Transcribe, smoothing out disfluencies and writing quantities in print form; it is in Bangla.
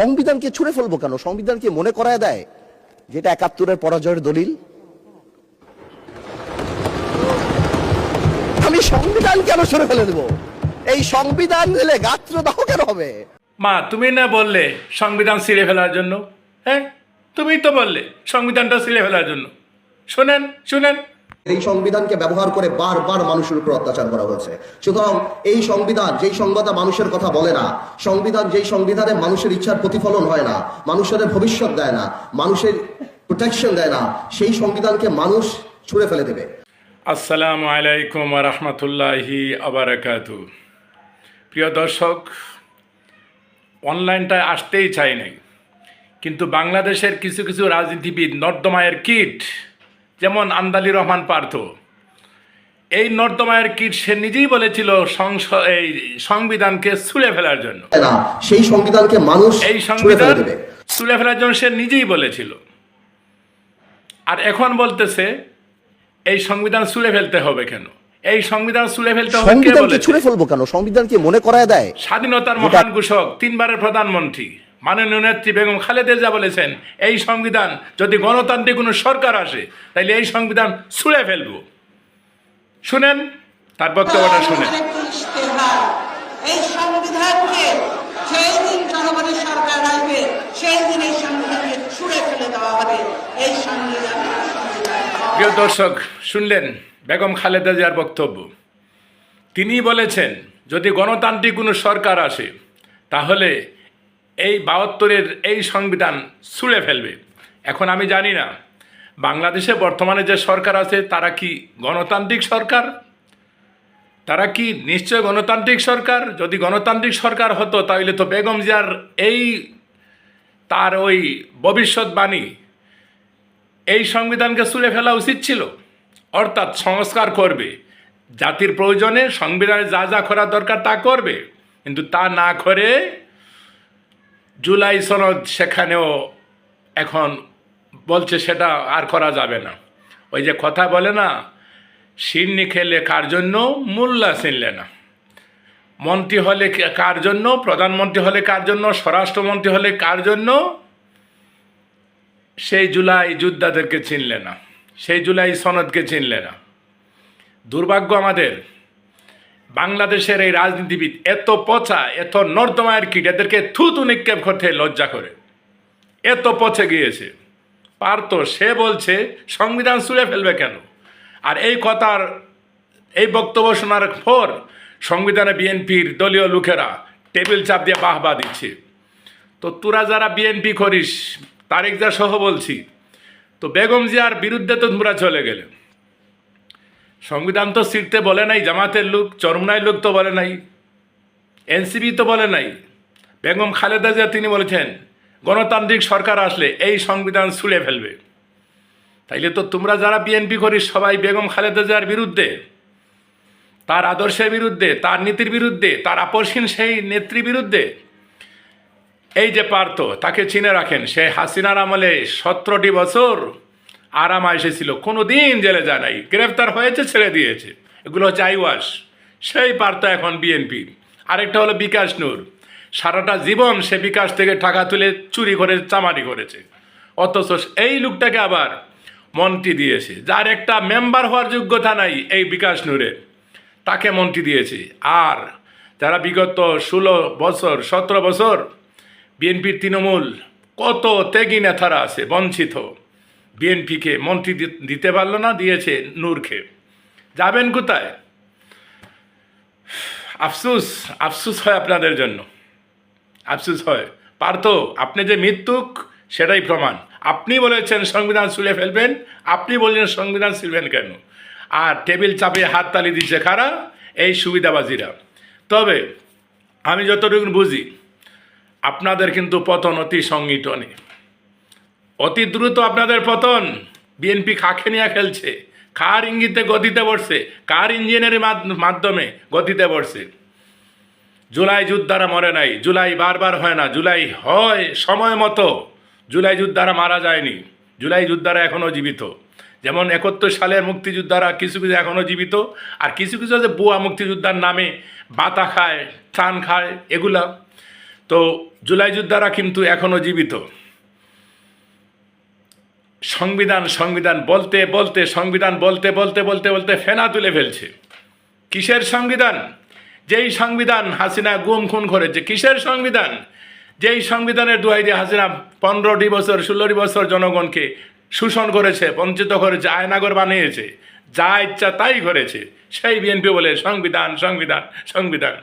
সংবিধানকে ছুঁড়ে ফেলবো কেন? সংবিধানকে মনে করায় দেয় যেটা ৭১-এর পরাজয়ের দলিল। আমি সংবিধান কেন ছুঁড়ে ফেলে দেবো? এই সংবিধান দিলে গাত্রদাহ কেন হবে? মা, তুমি না বললে সংবিধান ছিঁড়ে ফেলার জন্য? হ্যাঁ, তুমিই তো বললে সংবিধানটা ছিঁড়ে ফেলার জন্য। শুনেন শুনেন, এই সংবিধানকে ব্যবহার করে বারবার মানুষের উপর অত্যাচার করা হয়েছে। সুতরাং এই সংবিধান যেই সংবিধান মানুষের কথা বলে না, সংবিধান যেই সংবিধানে মানুষের ইচ্ছার প্রতিফলন হয় না, মানুষের ভবিষ্যৎ দেয় না, মানুষের প্রোটেকশন দেয় না, সেই সংবিধানকে মানুষ ছুঁড়ে ফেলে দেবে। আসসালামু আলাইকুম ওয়া রাহমাতুল্লাহি ওয়া বারাকাতু। প্রিয় দর্শক, অনলাইনটায় আসতেই চাই নাই, কিন্তু বাংলাদেশের কিছু কিছু রাজনীতিবিদ নর্দমায়ের কীট, যেমন আন্দালি রহমান পার্থ, এই নর্দমায়ের কীট সে নিজেই বলেছিল এই সংবিধানকে ছুঁড়ে ফেলার জন্য। না, সেই সংবিধানকে মানুষ এই ছুঁড়ে ফেলে সংবিধান দেবে। ছুঁড়ে ফেলার জন্য সে নিজেই বলেছিল, আর এখন বলতেছে এই সংবিধান ছুঁড়ে ফেলতে হবে কেন? এই সংবিধান ছুঁড়ে ফেলতে হবে কে সংবিধানকে বলেছে? ছুঁড়ে ফেলবো কেন? সংবিধানকে মনে করায় দেয় স্বাধীনতার মহান ঘোষক, তিনবারের প্রধানমন্ত্রী মাননীয় নেত্রী বেগম খালেদা জিয়া বলেছেন, এই সংবিধান যদি গণতান্ত্রিক কোনো সরকার আসে তাহলে এই সংবিধান ছুঁড়ে ফেলবো। শুনেন তার বক্তব্যটা, শুনেন। এই সংবিধানকে সেই দিন জনগণের সরকার আসবে, সেই দিন এই সংবিধানকে ছুঁড়ে ফেলে দেওয়া হবে। এই সংবিধান, প্রিয় দর্শক, শুনলেন বেগম খালেদা জিয়ার বক্তব্য। তিনি বলেছেন যদি গণতান্ত্রিক কোনো সরকার আসে তাহলে এই ৭২-এর এই সংবিধান ছুঁড়ে ফেলবে। এখন আমি জানি না বাংলাদেশে বর্তমানে যে সরকার আছে তারা কি গণতান্ত্রিক সরকার? তারা কি নিশ্চয় গণতান্ত্রিক সরকার? যদি গণতান্ত্রিক সরকার হতো তাহলে তো বেগম জিয়ার এই তার ওই ভবিষ্যৎবাণী, এই সংবিধানকে ছুঁড়ে ফেলা উচিত ছিল। অর্থাৎ সংস্কার করবে, জাতির প্রয়োজনে সংবিধানে যা যা করা দরকার তা করবে, কিন্তু তা না করে জুলাই সনদ সেখানেও এখন বলছে সেটা আর করা যাবে না। ওই যে কথা বলে না, সিন্নি খেলে কার জন্য, মোল্লা চিনলে না। মন্ত্রী হলে কার জন্য, প্রধানমন্ত্রী হলে কার জন্য, স্বরাষ্ট্রমন্ত্রী হলে কার জন্য, সেই জুলাই যোদ্ধাদেরকে চিনলে না, সেই জুলাই সনদকে চিনলে না। দুর্ভাগ্য আমাদের বাংলাদেশের এই রাজনীতিবিদ এত পচা, এত নর্দমায়ের কীট, এদেরকে থুতু নিক্ষেপ করতে লজ্জা করে, এত পচে গিয়েছে। পারতো সে বলছে সংবিধান ছুঁড়ে ফেলবে কেন, আর এই কথার এই বক্তব্য শোনার পর সংবিধানে বিএনপির দলীয় লোকেরা টেবিল চাপ দিয়ে বাহবা দিচ্ছে। তো তোরা যারা বিএনপি করিস, তারেক জিয়া সহ বলছি, তো বেগম জিয়ার বিরুদ্ধে তো তোমরা চলে গেলে। সংবিধান তো ছিঁড়তে বলে নাই জামাতের লোক, চরমনাই লোক তো বলে নাই, এনসিপি তো বলে নাই। বেগম খালেদা জিয়া তিনি বলেছেন গণতান্ত্রিক সরকার আসলে এই সংবিধান ছুঁড়ে ফেলবে। তাইলে তো তোমরা যারা বিএনপি করিস সবাই বেগম খালেদা জিয়ার বিরুদ্ধে, তার আদর্শের বিরুদ্ধে, তার নীতির বিরুদ্ধে, তার আপসহীন সেই নেত্রীর বিরুদ্ধে। এই যে পার্থ, তাকে চিনে রাখেন, সে হাসিনার আমলে 17টি বছর আরাম এসেছিল, কোনো দিন জেলে যায় নাই, গ্রেফতার হয়েছে, ছেড়ে দিয়েছে। এগুলো হচ্ছে আইওয়াস। সেই পার্থ এখন বিএনপি। আরেকটা হলো বিকাশ নূর, সারাটা জীবন সে বিকাশ থেকে টাকা তুলে চুরি করে চামারি করেছে, অথচ এই লোকটাকে আবার মন্ত্রী দিয়েছে, যার একটা মেম্বার হওয়ার যোগ্যতা নাই এই বিকাশ নূরের, তাকে মন্ত্রী দিয়েছে। আর যারা বিগত 16 বছর 17 বছর বিএনপির তৃণমূল কত ত্যাগী নেতারা আছে বঞ্চিত, বিএনপিকে মন্ত্রী দিতে পারল না, দিয়েছে নূরকে। যাবেন কোথায়? আফসুস, আফসুস হয় আপনাদের জন্য, আফসুস হয়। পার্থ, আপনি যে মৃত্যুক সেটাই প্রমাণ। আপনি বলেছেন সংবিধান ছুঁড়ে ফেলবেন, আপনি বললেন সংবিধান ছিঁড়বেন কেন? আর টেবিল চাপিয়ে হাততালি দিচ্ছে কারা? এই সুবিধাবাজিরা। তবে আমি যতটুকু বুঝি আপনাদের কিন্তু পতন অতি সংগঠনে, অতি দ্রুত আপনাদের পতন। বিএনপি কাকে নিয়ে খেলছে, কার ইঙ্গিতে গতিতে পড়ছে, কার ইঞ্জিনের মাধ্যমে গতিতে পড়ছে। জুলাই যোদ্ধারা মরে নাই, জুলাই বারবার হয় না, জুলাই হয় সময় মতো। জুলাই যোদ্ধারা মারা যায়নি, জুলাই যোদ্ধারা এখনও জীবিত। যেমন 71 সালের মুক্তিযোদ্ধারা কিছু কিছু এখনও জীবিত, আর কিছু কিছু আছে বুয়া মুক্তিযোদ্ধার নামে বাতা খায়, ত্রাণ খায়, এগুলা। তো জুলাই যোদ্ধারা কিন্তু এখনো জীবিত। সংবিধান সংবিধান বলতে বলতে সংবিধান বলতে বলতে বলতে বলতে ফেনা তুলে ফেলছে। কিসের সংবিধান? যেই সংবিধান হাসিনা গুম খুন করেছে। কিসের সংবিধান? যেই সংবিধানের দোহাই দিয়ে হাসিনা 15টি বছর 16টি বছর জনগণকে শোষণ করেছে, বঞ্চিত করেছে, আয়নাগর বানিয়েছে, যা ইচ্ছা তাই করেছে। সেই বিএনপি বলে সংবিধান সংবিধান সংবিধান।